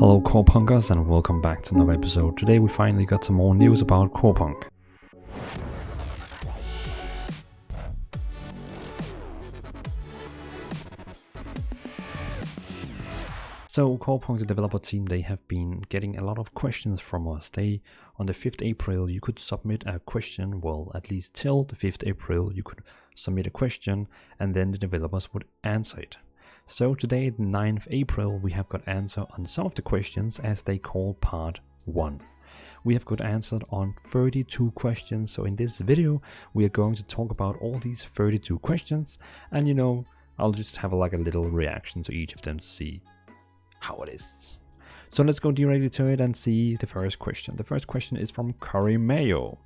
Hello Corepunkers and welcome back to another episode. Today we finally got some more news about Corepunk. So Corepunk, the developer team, they have been getting a lot of questions from us. On the 5th April you could submit a question, well at least till the 5th April you could submit a question and then the developers would answer it. So today, the 9th April, we have got answer on some of the questions as they call part 1. We have got answered on 32 questions, so in this video we are going to talk about all these 32 questions and I'll just have a little reaction to each of them to see how it is. So let's go directly to it and see the first question. The first question is from Corepunk.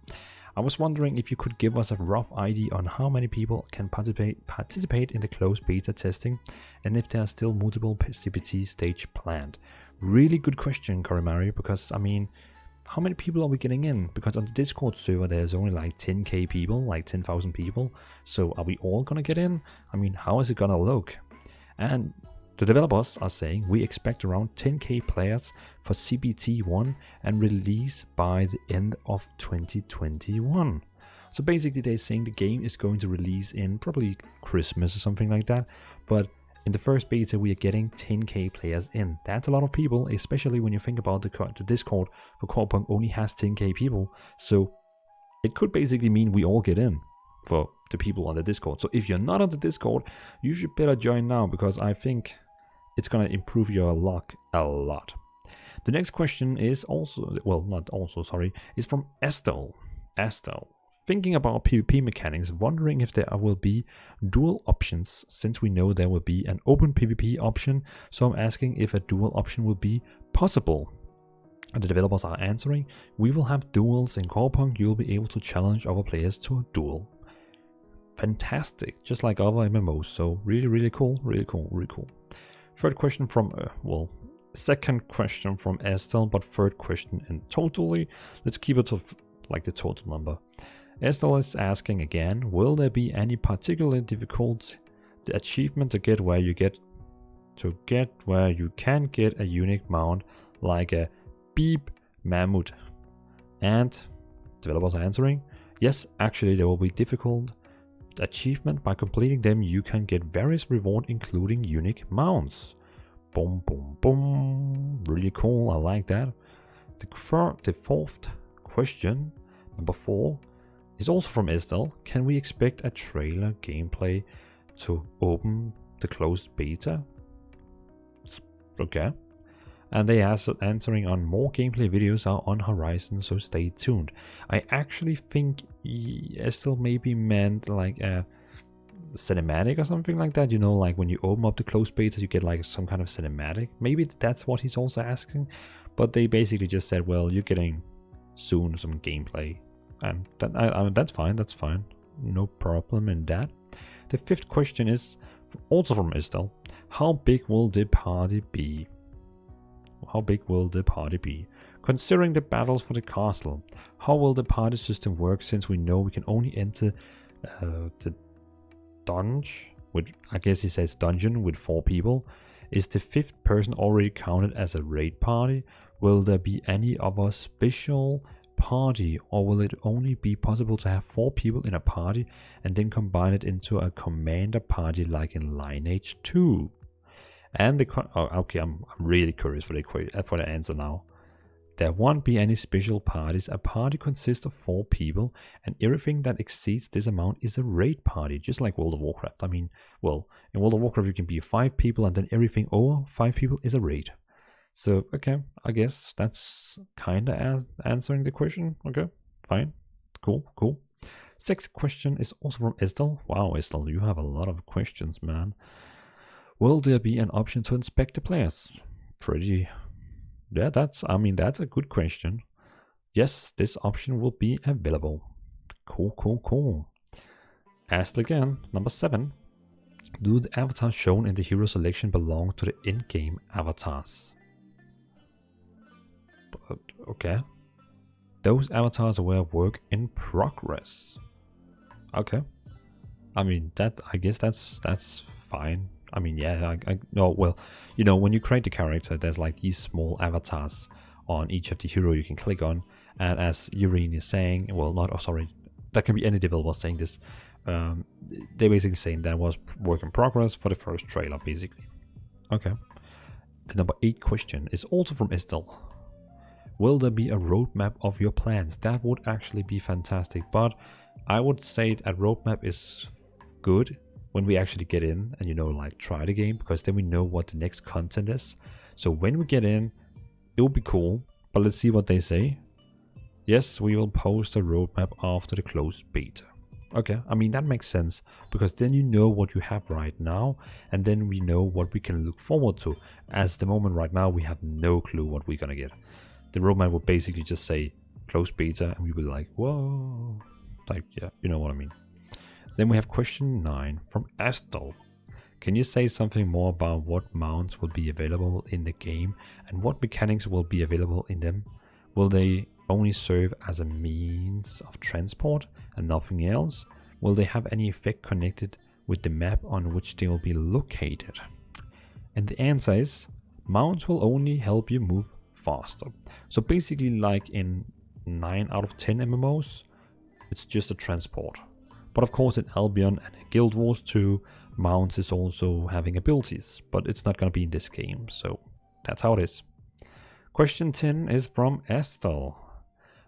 I was wondering if you could give us a rough idea on how many people can participate in the closed beta testing and if there are still multiple CPT stage planned. Really good question, Corepunk, because how many people are we getting in? Because on the Discord server there's only like 10k people, like 10,000 people. So are we all gonna get in? How is it gonna look? And the developers are saying we expect around 10k players for CPT1 and release by the end of 2021. So basically they're saying the game is going to release in probably Christmas or something like that. But in the first beta we are getting 10k players in. That's a lot of people, especially when you think about the Discord for Corepunk only has 10k people. So it could basically mean we all get in for the people on the Discord. So if you're not on the Discord, you should better join now because I think it's gonna improve your luck a lot. The next question is is from Estelle. Estelle, thinking about PvP mechanics, wondering if there will be dual options since we know there will be an open PvP option. So I'm asking if a dual option will be possible. And the developers are answering, we will have duels in Corepunk. You'll be able to challenge other players to a duel. Fantastic, just like other MMOs. So really cool, really cool. Third question from, second question from Estelle, but third question in totally. Let's keep it to the total number. Estelle is asking again, will there be any particularly difficult achievement to get where you can get a unique mount like a beep mammoth? And developers are answering, yes, actually there will be difficult achievement. By completing them you can get various rewards including unique mounts. Boom, really cool, I like that. The fourth question, number 4, is also from Estelle. Can we expect a trailer gameplay to open the closed beta? Okay. And they are answering on more gameplay videos are on horizon, so stay tuned. I actually think Estelle maybe meant like a cinematic or something like that. Like when you open up the closed beta, you get like some kind of cinematic. Maybe that's what he's also asking. But they basically just said, well, you're getting soon some gameplay. And that's fine, No problem in that. The 5th question is also from Estelle. How big will the party be? Considering the battles for the castle, how will the party system work since we know we can only enter the dungeon with, I guess he says dungeon, with 4 people? Is the 5th person already counted as a raid party? Will there be any other special party, or will it only be possible to have 4 people in a party and then combine it into a commander party like in Lineage 2? And I'm really curious for the answer now. There won't be any special parties. A party consists of 4 people, and everything that exceeds this amount is a raid party, just like World of Warcraft. In World of Warcraft you can be 5 people, and then everything over 5 people is a raid. So, okay, I guess that's kinda answering the question. Okay, fine, cool. 6th question is also from Estelle. Wow, Estelle, you have a lot of questions, man. Will there be an option to inspect the players? Yeah, that's a good question. Yes, this option will be available. Cool. Asked again, number 7. Do the avatars shown in the hero selection belong to the in-game avatars? Okay. Those avatars were work in progress. Okay. I guess that's fine. I mean, yeah, I no, well, you know, when you create the character, there's like these small avatars on each of the hero you can click on, and as Irene is saying, well, not, oh, sorry, that can be any developer saying this. They're basically saying that was work in progress for the first trailer, basically. Okay. The number 8 question is also from Estelle. Will there be a roadmap of your plans? That would actually be fantastic, but I would say a roadmap is good when we actually get in and, you know, like try the game, because then we know what the next content is. So when we get in, it will be cool, but let's see what they say. Yes, we will post a roadmap after the closed beta. Okay, I mean, that makes sense, because then you know what you have right now, and then we know what we can look forward to. As the moment right now, we have no clue what we're gonna get. The roadmap will basically just say closed beta, and we will like, whoa, like, yeah, you know what I mean. Then we have question 9 from Astel. Can you say something more about what mounts will be available in the game and what mechanics will be available in them? Will they only serve as a means of transport and nothing else? Will they have any effect connected with the map on which they will be located? And the answer is, mounts will only help you move faster. So basically, like in 9 out of 10 MMOs, it's just a transport. But of course in Albion and in Guild Wars 2, mounts is also having abilities, but it's not going to be in this game, so that's how it is. Question 10 is from Estelle.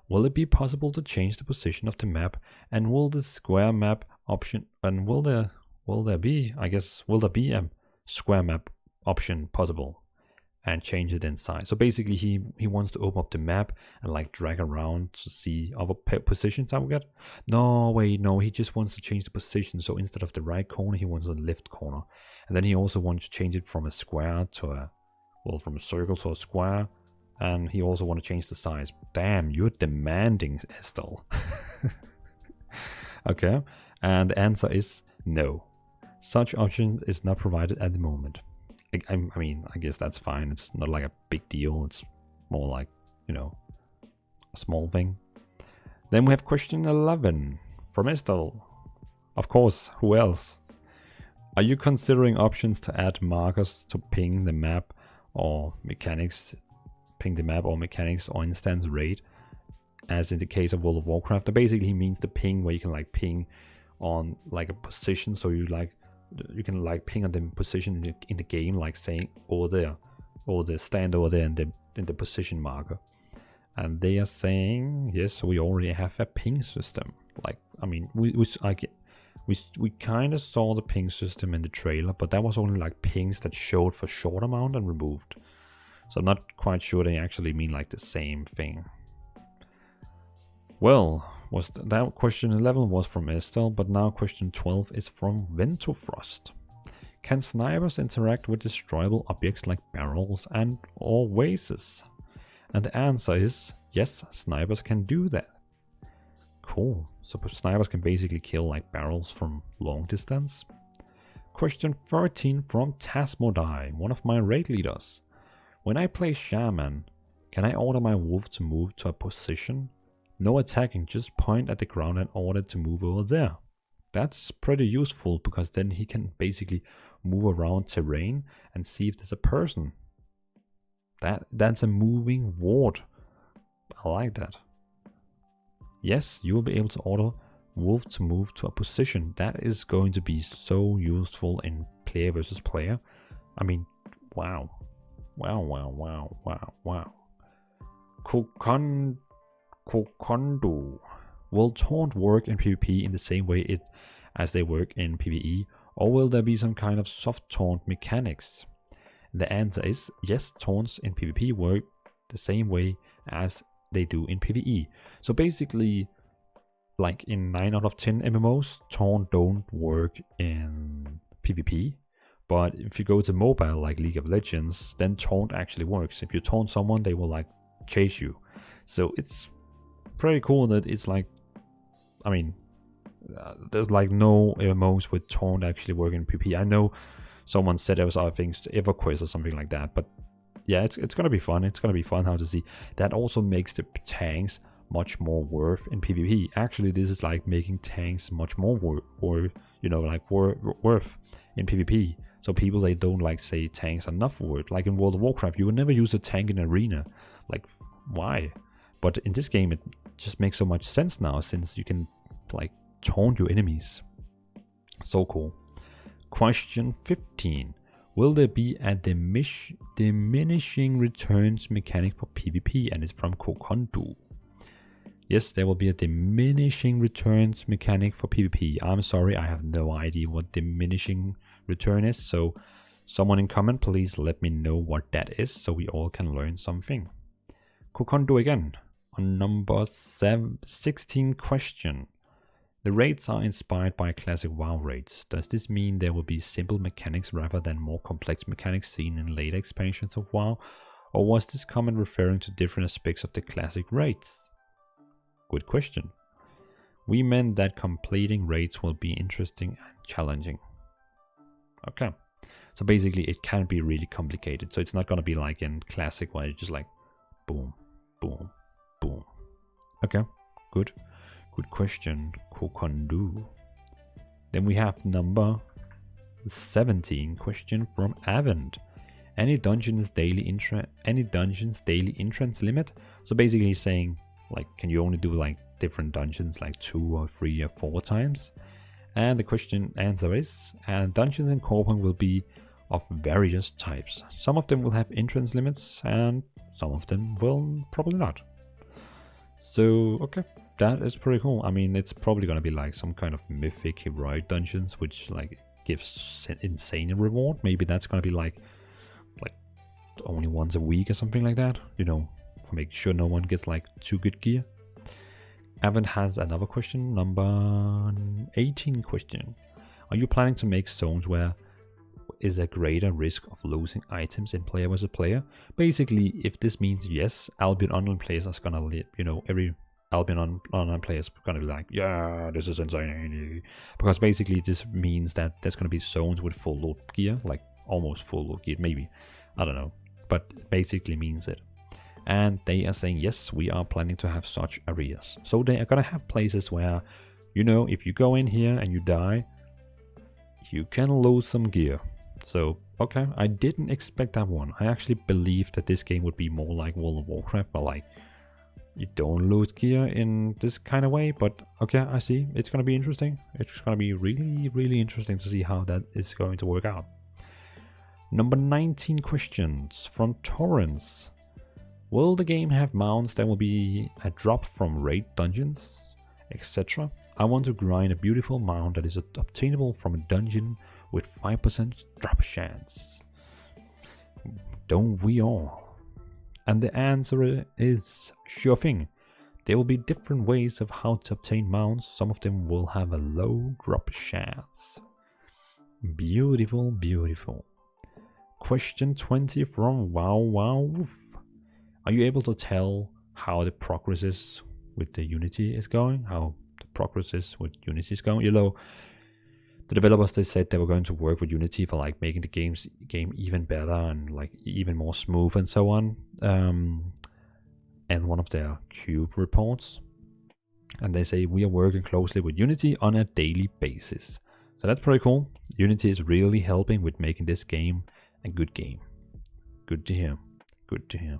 Will it be possible to change the position of the map, and will the square map option, and will there be a square map option possible, and change it in size? So basically he wants to open up the map and like drag around to see other positions I will get. No, wait, no, he just wants to change the position. So instead of the right corner, he wants the left corner. And then he also wants to change it from a square to a, well, from a circle to a square. And he also wants to change the size. Damn, you're demanding, Estelle. Okay, and the answer is no. Such option is not provided at the moment. I mean, I guess that's fine. It's not like a big deal. It's more like, you know, a small thing. Then we have question 11 from Estelle. Of course, who else? Are you considering options to add markers to ping the map or mechanics, or instance rate, as in the case of World of Warcraft? That basically means the ping, where you can like ping on like a position, so you can like ping on the position in the game, like saying over there, or the stand over there in the position marker. And they are saying yes, we already have a ping system. Like, I mean, we kind of saw the ping system in the trailer, but that was only like pings that showed for short amount and removed. So I'm not quite sure they actually mean like the same thing. Well, that question 11 was from Estelle, but now question 12 is from Ventofrost. Can snipers interact with destroyable objects like barrels and or vases? And the answer is yes, snipers can do that. Cool. So snipers can basically kill like barrels from long distance. Question 13 from Tasmodai, one of my raid leaders. When I play Shaman, can I order my wolf to move to a position? No attacking, just point at the ground and order to move over there. That's pretty useful, because then he can basically move around terrain and see if there's a person. That's a moving ward. I like that. Yes, you will be able to order wolf to move to a position. That is going to be so useful in player versus player. I mean, wow. Wow. Kokondo. Will taunt work in PvP in the same way as they work in PvE, or will there be some kind of soft taunt mechanics? The answer is yes, taunts in PvP work the same way as they do in PvE. So basically, like in 9 out of 10 MMOs, taunt don't work in PvP. But if you go to mobile like League of Legends, then taunt actually works. If you taunt someone, they will like chase you. So it's pretty cool that it's like, I mean, there's like no MMOs with taunt actually working in PvP. I know someone said there was other things, EverQuest or something like that, but yeah, it's gonna be fun. It's gonna be fun how to see. That also makes the tanks much more worth in PvP. Actually, this is like making tanks much more worth in PvP. So people, they don't like say tanks are not for it. Like in World of Warcraft, you would never use a tank in arena. Like, why? But in this game, it just makes so much sense now, since you can like taunt your enemies. So cool. Question 15. Will there be a diminishing returns mechanic for PvP? And it's from Corepunk. Yes, there will be a diminishing returns mechanic for PvP. I'm sorry, I have no idea what diminishing return is. So someone in comment, please let me know what that is, so we all can learn something. Corepunk again. On number 16 question. The raids are inspired by classic WoW raids. Does this mean there will be simple mechanics rather than more complex mechanics seen in later expansions of WoW? Or was this comment referring to different aspects of the classic raids? Good question. We meant that completing raids will be interesting and challenging. Okay. So basically it can be really complicated. So it's not going to be like in classic where it's just like boom, boom, boom. Okay, good. Good question, Corepunk. Then we have number 17 question from Avent. Any dungeons daily entrance limit? So basically he's saying, like, can you only do like different dungeons like 2 or 3 or 4 times? And the question answer is, and dungeons in Corepunk will be of various types. Some of them will have entrance limits and some of them will probably not. So, okay. That is pretty cool. I mean, it's probably gonna be like some kind of mythic heroic dungeons, which like gives insane reward. Maybe that's gonna be like only once a week or something like that. You know, for making sure no one gets like too good gear. Avent has another question, number 18 question. Are you planning to make zones where is a greater risk of losing items in player versus player? Basically, if this means yes, Albion Online players are gonna live, you know, every Albion Online players are gonna be like, yeah, this is insane. Because basically this means that there's gonna be zones with full load gear, like almost full load gear, maybe. I don't know. But it basically means it. And they are saying, yes, we are planning to have such areas. So they are gonna have places where, you know, if you go in here and you die, you can lose some gear. So, okay, I didn't expect that one. I actually believed that this game would be more like World of Warcraft, but like, you don't lose gear in this kind of way, but okay, I see. It's going to be interesting. It's going to be really, really interesting to see how that is going to work out. Number 19 questions from Torrance. Will the game have mounts that will be a drop from raid dungeons, etc.? I want to grind a beautiful mount that is obtainable from a dungeon with 5% drop chance. Don't we all? And the answer is sure thing. There will be different ways of how to obtain mounts. Some of them will have a low drop chance. Beautiful, beautiful. Question 20 from WoW. Are you able to tell how the progress is with the Unity is going? How the progress is with Unity is going? You know, the developers, they said they were going to work with Unity for like making the game even better and like even more smooth and so on. And one of their cube reports, and they say we are working closely with Unity on a daily basis. So that's pretty cool. Unity is really helping with making this game a good game. Good to hear. Good to hear.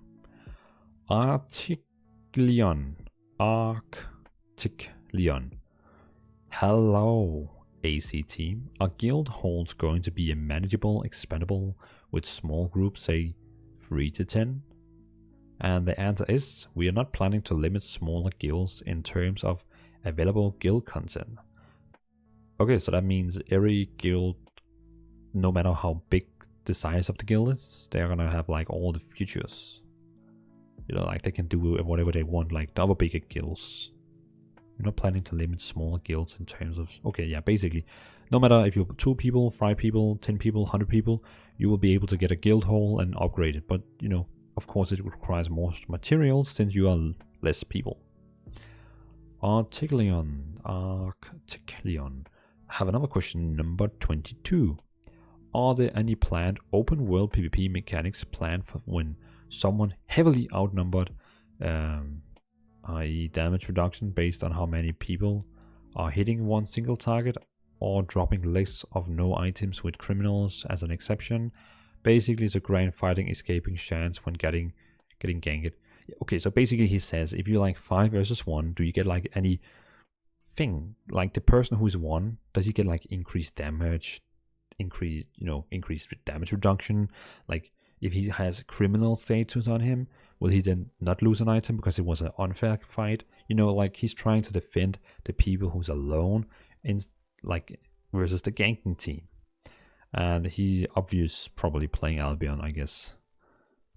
Articleon. Hello. AC team. Are guild halls going to be a manageable, expandable with small groups, say 3 to 10? And the answer is, we are not planning to limit smaller guilds in terms of available guild content. Okay, so that means every guild, no matter how big the size of the guild is, they're gonna have like all the features. You know, like they can do whatever they want, like the other bigger guilds. We're not planning to limit smaller guilds in terms of... Okay, yeah, basically, no matter if you're 2 people, 5 people, 10 people, 100 people, you will be able to get a guild hall and upgrade it. But, you know, of course it requires more materials since you are less people. Articleon. I have another question, number 22. Are there any planned open world PvP mechanics planned for when someone heavily outnumbered, i.e. damage reduction based on how many people are hitting one single target, or dropping lists of no items with criminals as an exception. Basically, it's a grand fighting escaping chance when getting ganked. Okay, so basically he says if you like 5 versus 1, do you get like any thing? Like the person who's 1, does he get like increased damage, increased damage reduction? Like if he has criminal status on him, will he then not lose an item because it was an unfair fight? Like he's trying to defend the people who's alone in like versus the ganking team. And he obviously probably playing Albion, I guess.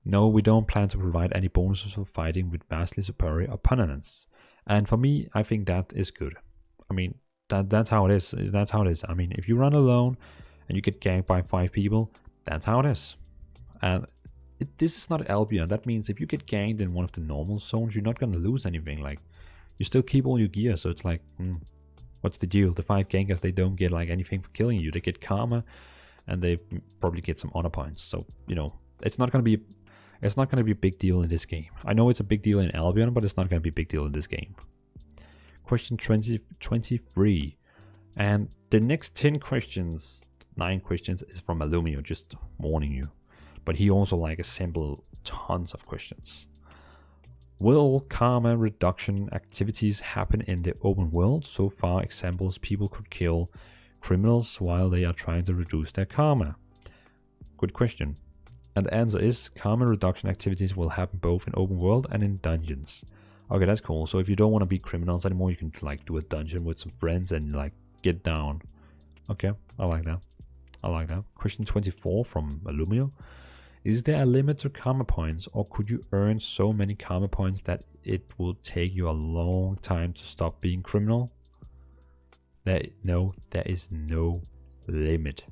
No, we don't plan to provide any bonuses for fighting with vastly superior opponents. And for me, I think that is good. I mean, that's how it is. That's how it is. I mean, if you run alone and you get ganked by 5 people, that's how it is. And this is not Albion. That means if you get ganked in one of the normal zones, you're not going to lose anything. Like, you still keep all your gear. So it's like, what's the deal? The 5 gankers, they don't get like anything for killing you. They get karma, and they probably get some honor points. So, it's not going to be a big deal in this game. I know it's a big deal in Albion, but it's not going to be a big deal in this game. Question 23. And the next 9 questions is from Illumio, just warning you. But he also like assembled tons of questions. Will karma reduction activities happen in the open world? So far, examples, people could kill criminals while they are trying to reduce their karma. Good question. And the answer is karma reduction activities will happen both in open world and in dungeons. Okay, that's cool. So if you don't want to be criminals anymore, you can like do a dungeon with some friends and like get down. Okay, I like that. Question 24 from Illumio. Is there a limit to karma points, or could you earn so many karma points that it will take you a long time to stop being criminal? No, there is no limit.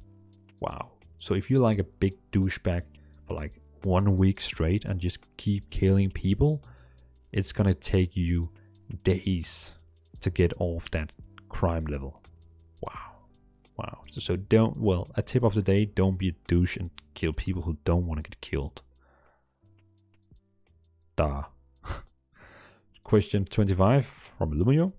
Wow. So if you're like a big douchebag for like 1 week straight and just keep killing people, it's gonna take you days to get off that crime level. Wow. So a tip of the day, don't be a douche and kill people who don't want to get killed. Duh. Question 25 from Illumio.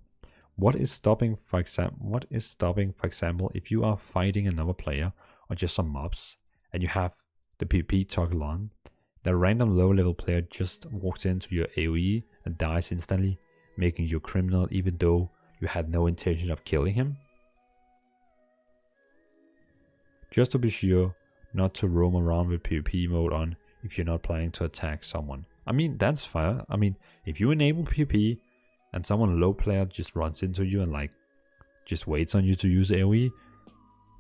What is stopping, for example, if you are fighting another player or just some mobs and you have the PvP toggle on, the random low-level player just walks into your AoE and dies instantly, making you a criminal even though you had no intention of killing him? Just to be sure not to roam around with PvP mode on if you're not planning to attack someone. I mean, that's fair. I mean, if you enable PvP and someone low player just runs into you and like just waits on you to use AoE,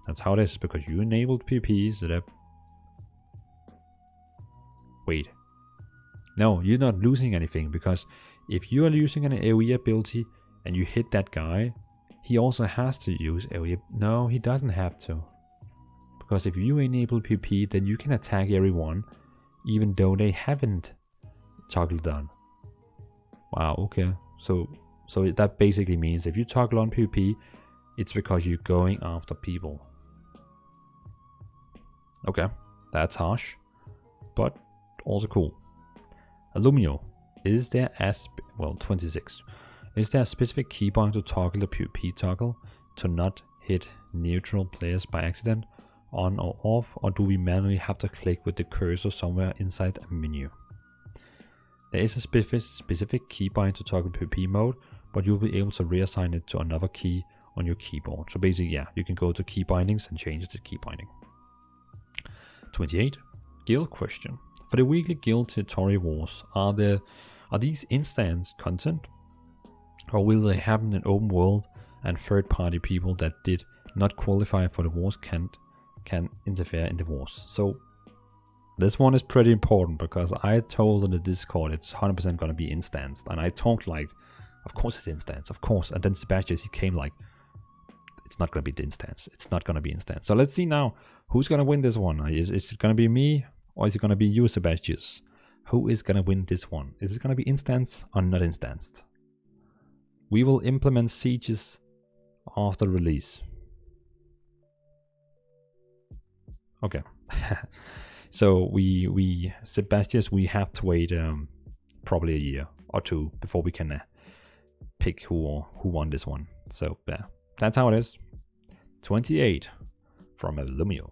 that's how it is, because you enabled PvP so that... Wait. No, you're not losing anything, because if you are using an AoE ability and you hit that guy, he also has to use AoE. No, he doesn't have to. Because if you enable PvP, then you can attack everyone, even though they haven't toggled on. Wow, okay. So that basically means if you toggle on PvP, it's because you're going after people. Okay, that's harsh, but also cool. Illumio, is there a 26. Is there a specific keybind to toggle the PvP toggle to not hit neutral players by accident? On or off, or do we manually have to click with the cursor somewhere inside a menu? There is a specific keybind to toggle PvP mode, but you'll be able to reassign it to another key on your keyboard. So basically, yeah, you can go to key bindings and change the key binding. 28. Guild question. For the weekly guild territory wars, are these instance content, or will they happen in open world and third-party people that did not qualify for the wars can interfere in the wars? So this one is pretty important, because I told in the Discord it's 100% gonna be instanced, and I talked like, of course it's instanced, of course. And then Sebastian, he came like, it's not gonna be the instance. It's not gonna be instanced. So let's see now who's gonna win this one. Is it gonna be me, or is it gonna be you, Sebastian? Who is gonna win this one? Is it gonna be instanced or not instanced? We will implement sieges after release. Okay. So Sebastian, we have to wait probably a year or two before we can pick who won this one. So yeah, that's how it is. 28 from Illumio.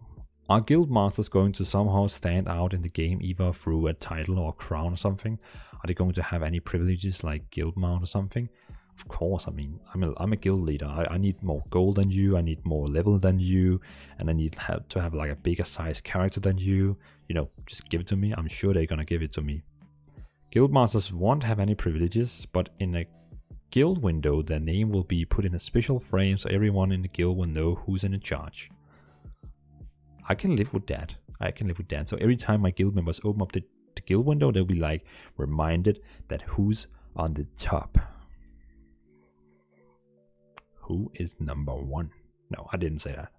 Are guild masters going to somehow stand out in the game, either through a title or crown or something? Are they going to have any privileges like guild mount or something? Of course, I mean, I'm a guild leader. I need more gold than you, I need more level than you, and I need to have like a bigger size character than you. You know, just give it to me. I'm sure they're gonna give it to me. Guild masters won't have any privileges, but in a guild window, their name will be put in a special frame so everyone in the guild will know who's in charge. I can live with that. So every time my guild members open up the guild window, they'll be like reminded that who's on the top. Who is number one? No, I didn't say that.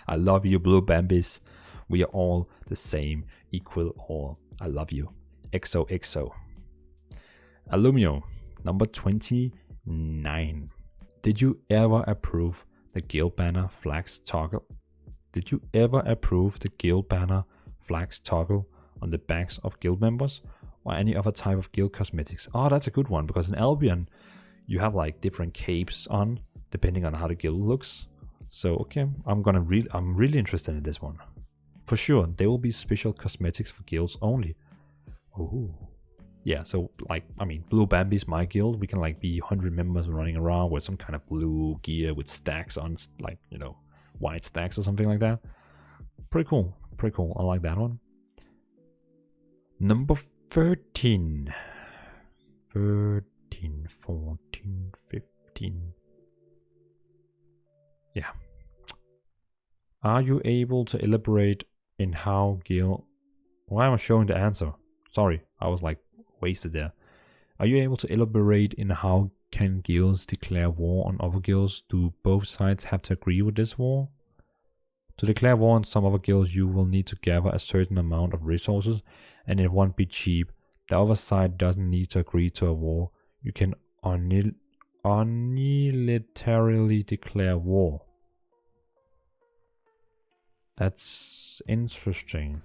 I love you, blue bambies. We are all the same, equal all. I love you. XOXO. Illumio, number 29. Did you ever approve the guild banner flags toggle? Did you ever approve the guild banner flags toggle on the backs of guild members or any other type of guild cosmetics? Oh, that's a good one, because in Albion you have like different capes on depending on how the guild looks. So okay, I'm really interested in this one. For sure, there will be special cosmetics for guilds only. Oh. Yeah, so like, I mean, Blue Bambi's my guild. We can like be 100 members running around with some kind of blue gear with stacks on, like, you know, white stacks or something like that. Pretty cool. I like that one. Number 13. 13, 14, 15. Yeah. Are you able to elaborate in how guild... Why am I showing the answer? Sorry, I was like wasted there. Are you able to elaborate in how can guilds declare war on other guilds? Do both sides have to agree with this war? To declare war on some other guilds, you will need to gather a certain amount of resources, and it won't be cheap. The other side doesn't need to agree to a war. You can unilaterally declare war. That's interesting.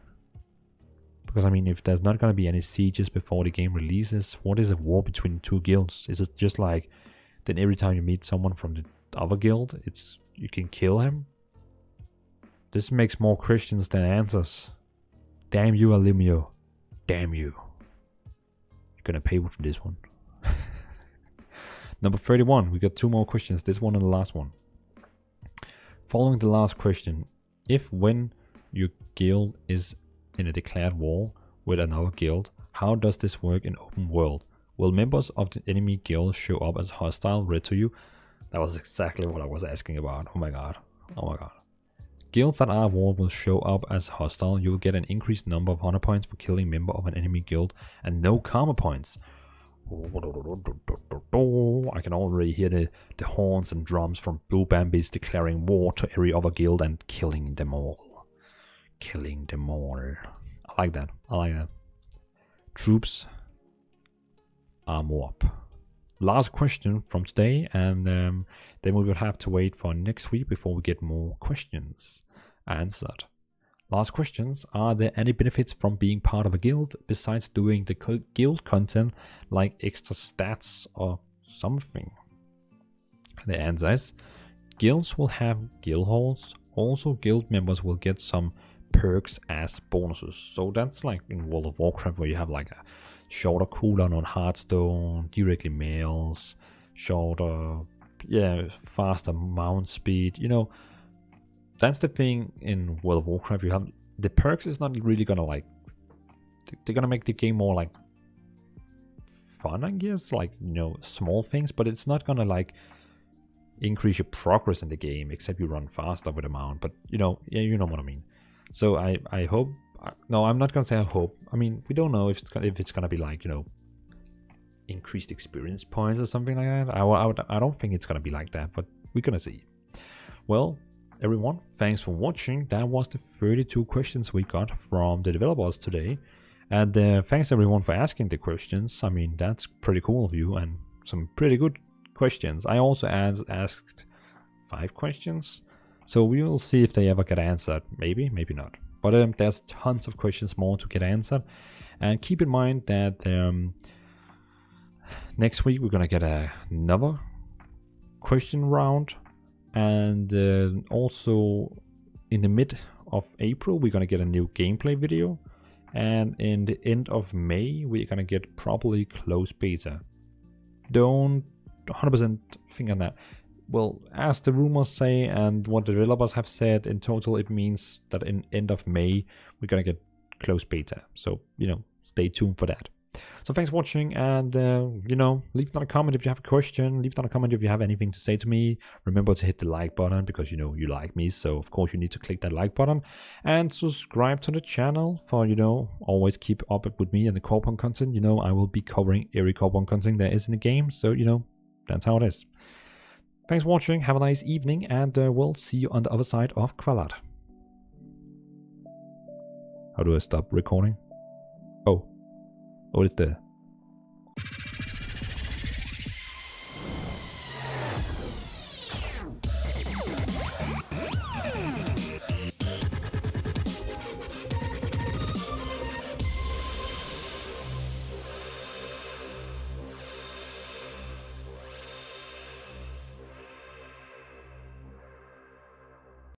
Because I mean, if there's not going to be any sieges before the game releases, what is a war between two guilds? Is it just like, then every time you meet someone from the other guild, you can kill him? This makes more questions than answers. Damn you, Illumio. Damn you. You're gonna pay for this one. Number 31, we got two more questions, this one and the last one. Following the last question, if when your guild is in a declared war with another guild, how does this work in open world? Will members of the enemy guild show up as hostile red to you? That was exactly what I was asking about. Oh my god. Guilds that are at war will show up as hostile. You will get an increased number of honor points for killing a member of an enemy guild and no karma points. I can already hear the horns and drums from Blue Bambies declaring war to every other guild and killing them all. I like that. Troops, armor up. Last question from today, and then we will have to wait for next week before we get more questions answered. Last questions: are there any benefits from being part of a guild besides doing the guild content, like extra stats or something? The answer is guilds will have guild halls. Also, guild members will get some perks as bonuses. So that's like in World of Warcraft, where you have like a shorter cooldown on Hearthstone, directly mails, faster mount speed. You know, that's the thing in World of Warcraft. You have the perks is not really gonna like, they're gonna make the game more like fun, I guess, like, you know, small things, but it's not gonna like increase your progress in the game, except you run faster with a mount. But you know, yeah, you know what I mean. So I hope, no, I'm not gonna say I hope. I mean, we don't know if it's gonna be like, you know, increased experience points or something like that. I don't think it's gonna be like that, but we're gonna see. Well, everyone, thanks for watching. That was the 32 questions we got from the developers today, and thanks everyone for asking the questions. I mean, that's pretty cool of you, and some pretty good questions. I also asked 5 questions, so we will see if they ever get answered. Maybe not, but there's tons of questions more to get answered. And keep in mind that next week we're gonna get another question round, And also in the mid of April, we're gonna get a new gameplay video. And in the end of May, we're gonna get probably closed beta. Don't 100% think on that. Well, as the rumors say and what the developers have said, in total it means that in end of May we're gonna get closed beta. So, you know, stay tuned for that. So thanks for watching, and you know, leave down a comment if you have a question, leave down a comment if you have anything to say to me. Remember to hit the like button, because you know you like me, so of course you need to click that like button, and subscribe to the channel for, you know, always keep up with me and the Corepunk content. You know, I will be covering every Corepunk content there is in the game, so you know, that's how it is. Thanks for watching, have a nice evening, and we'll see you on the other side of Kvalat. How do I stop recording? Oh, it's there.